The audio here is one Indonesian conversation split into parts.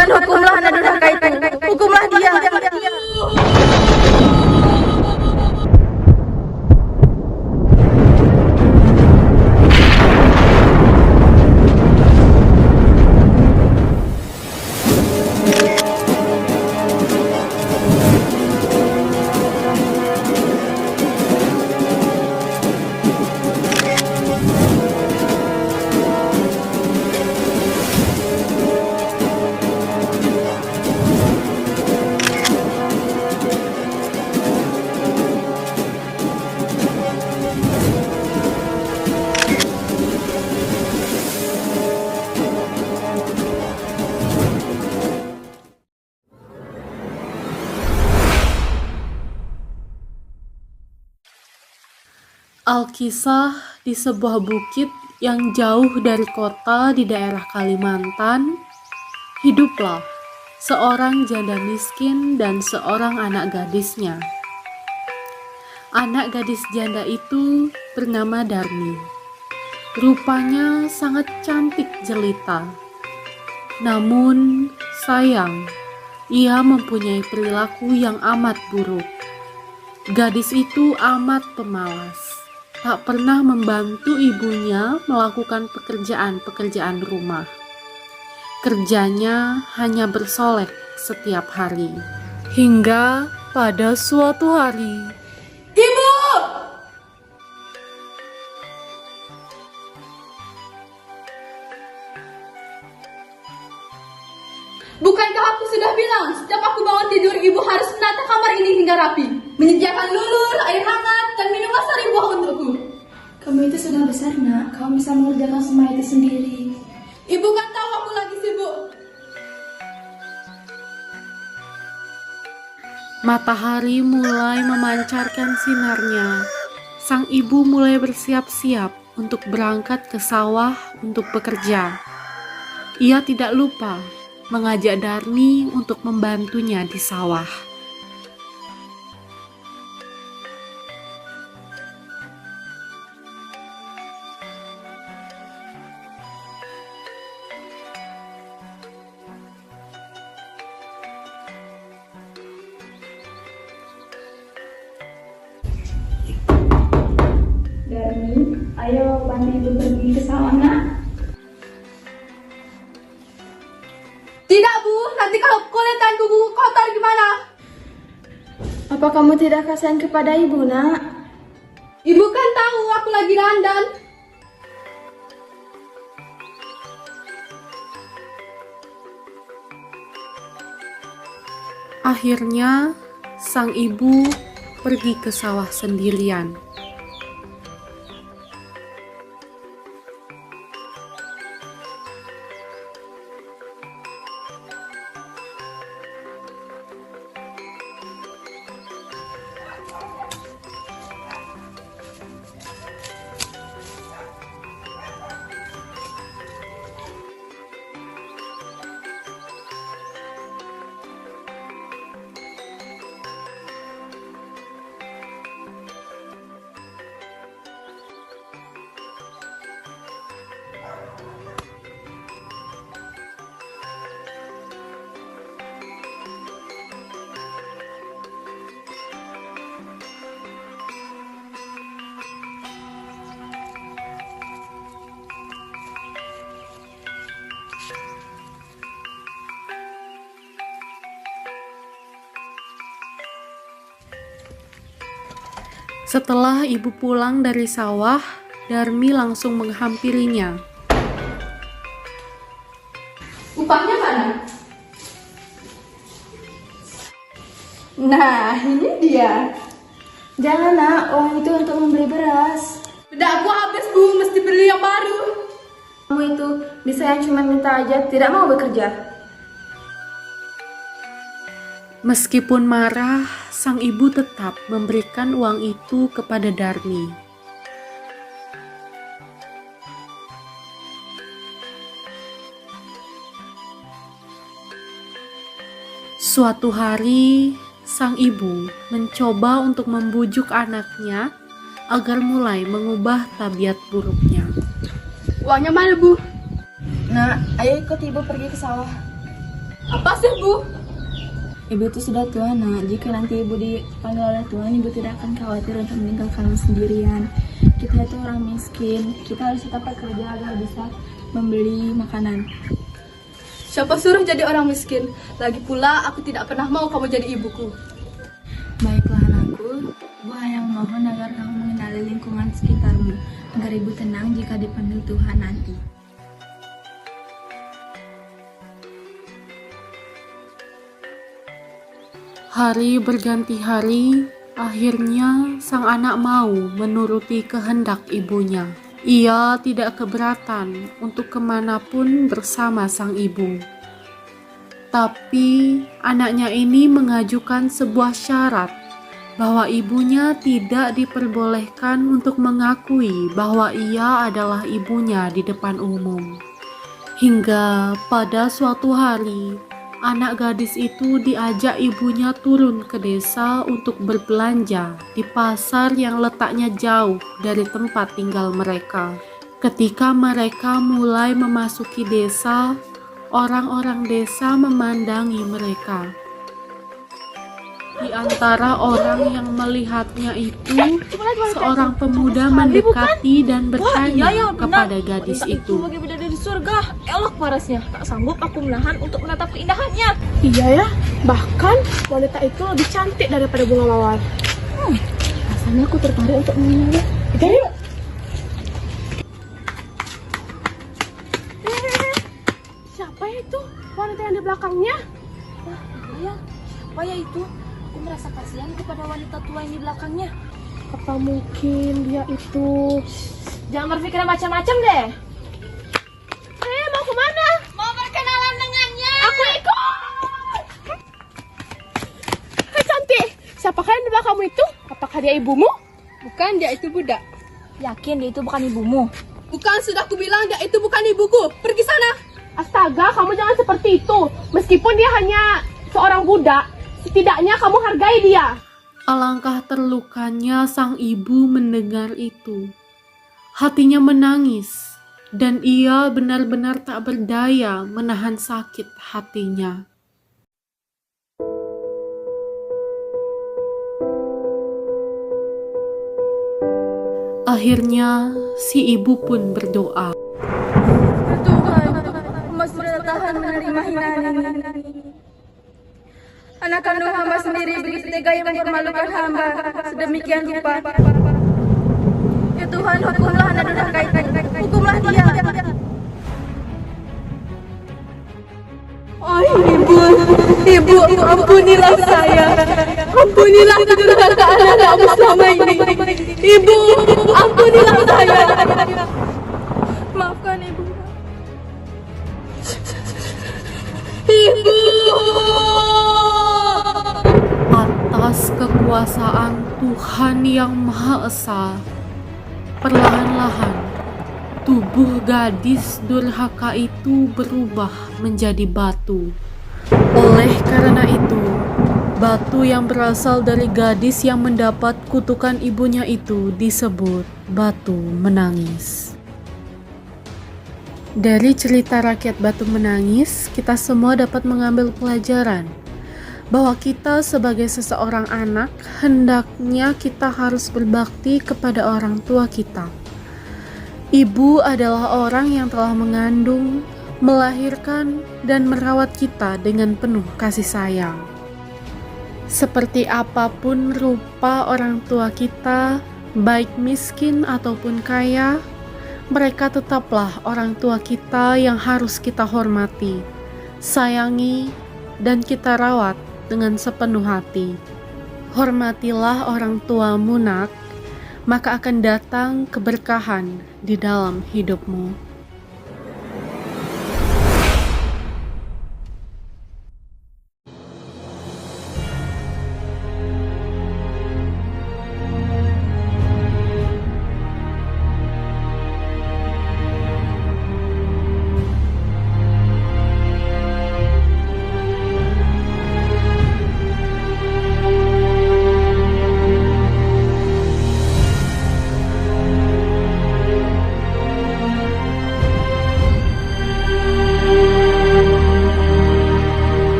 Tuhan, hukumlah anak durhaka itu. Hukumlah dia. Alkisah di sebuah bukit yang jauh dari kota di daerah Kalimantan, hiduplah seorang janda miskin dan seorang anak gadisnya. Anak gadis janda itu bernama Darmi. Rupanya sangat cantik jelita. Namun sayang, ia mempunyai perilaku yang amat buruk. Gadis itu amat pemalas. Tak pernah membantu ibunya melakukan pekerjaan-pekerjaan rumah. Kerjanya hanya bersolek setiap hari. Hingga pada suatu hari, Ibu! Bukankah aku sudah bilang, setiap aku bangun tidur, ibu harus menata kamar ini hingga rapi, menyediakan lulur, air hangat, dan minuman sari buah untukku. Kamu itu sudah besar, nak. Kamu bisa mengerjakan semua itu sendiri. Ibu kan tahu aku lagi sibuk. matahari mulai memancarkan sinarnya. Sang ibu mulai bersiap-siap untuk berangkat ke sawah untuk bekerja. Ia tidak lupa mengajak Darmi untuk membantunya di sawah. Darmi, ayo bantu ibu pergi ke sawah, nak. Tidak, Bu. Nanti kalau kulit dan kuku kotor gimana? Apa kamu tidak kasihan kepada ibu, nak? Ibu kan tahu aku lagi dandan. Akhirnya, sang ibu pergi ke sawah sendirian. Setelah ibu pulang dari sawah, Darmi langsung menghampirinya. Upahnya mana? Nah, ini dia. Jangan, nak. Uang itu untuk membeli beras. Bedakku habis, Bu. Mesti beli yang baru. Kamu itu bisa yang cuma minta aja, tidak mau bekerja. Meskipun marah, sang ibu tetap memberikan uang itu kepada Darmi. Suatu hari, sang ibu mencoba untuk membujuk anaknya agar mulai mengubah tabiat buruknya. Uangnya mana, Bu? Nak, ayo ikut ibu pergi ke sawah. Apa sih, Bu? Ibu itu sudah tua, nak. Jika nanti ibu dipanggil oleh Tuhan, ibu tidak akan khawatir untuk meninggalkan sendirian. Kita itu orang miskin. Kita harus tetap bekerja agar bisa membeli makanan. Siapa suruh jadi orang miskin? Lagi pula aku tidak pernah mau kamu jadi ibuku. Baiklah anakku, ibu hanya memohon agar kamu mengenali lingkungan sekitarmu, agar ibu tenang jika dipanggil Tuhan nanti. Hari berganti hari, akhirnya sang anak mau menuruti kehendak ibunya. Ia tidak keberatan untuk kemanapun bersama sang ibu. Tapi anaknya ini mengajukan sebuah syarat bahwa ibunya tidak diperbolehkan untuk mengakui bahwa ia adalah ibunya di depan umum. Hingga pada suatu hari, anak gadis itu diajak ibunya turun ke desa untuk berbelanja di pasar yang letaknya jauh dari tempat tinggal mereka. Ketika mereka mulai memasuki desa, orang-orang desa memandangi mereka. Di antara orang yang melihatnya itu, seorang pemuda mendekati dan bertanya kepada gadis itu. Sebagai bidadari surga, elok parasnya. Tak sanggup aku menahan untuk menatap keindahannya. Iya ya, bahkan wanita itu lebih cantik daripada bunga mawar. Rasanya aku tertarik untuk mengenalnya. Kita yuk. Siapa itu wanita yang di belakangnya? Ya, apa ya itu? Aku merasa kasihan kepada wanita tua yang di belakangnya. Apa mungkin dia itu... Jangan berpikir macam-macam deh. Mau kemana? Mau berkenalan dengannya. Aku ikut. Hai cantik, siapakah yang di belakangmu itu? Apakah dia ibumu? Bukan, dia itu budak. Yakin dia itu bukan ibumu? Bukan, sudah aku bilang dia itu bukan ibuku. Pergi sana. Astaga, kamu jangan seperti itu. Meskipun dia hanya seorang budak, setidaknya kamu hargai dia. Alangkah terlukanya sang ibu mendengar itu. Hatinya menangis, dan ia benar-benar tak berdaya menahan sakit hatinya. Akhirnya, si ibu pun berdoa. Tuhan, hamba sudah tahan menerima hinaan ini. Anak kandung hamba sendiri begitu tega yang mempermalukan hamba sedemikian rupa. Ya Tuhan, hukumlah anak durhaka itu. Hukumlah dia. Oh ibu, ampunilah saya. Ampunilah kedurhakaan anakku selama ini. Ibu, ampunilah saya. Maafkan ibu. Ibu. Atas kekuasaan Tuhan yang Maha Esa, perlahan-lahan tubuh gadis durhaka itu berubah menjadi batu. Oleh karena itu, batu yang berasal dari gadis yang mendapat kutukan ibunya itu disebut batu menangis. Dari cerita rakyat Batu Menangis, kita semua dapat mengambil pelajaran bahwa kita sebagai seseorang anak, hendaknya kita harus berbakti kepada orang tua kita. Ibu adalah orang yang telah mengandung, melahirkan, dan merawat kita dengan penuh kasih sayang. Seperti apapun rupa orang tua kita, baik miskin ataupun kaya, mereka tetaplah orang tua kita yang harus kita hormati, sayangi, dan kita rawat dengan sepenuh hati. Hormatilah orang tuamu, nak, maka akan datang keberkahan di dalam hidupmu.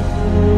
itu.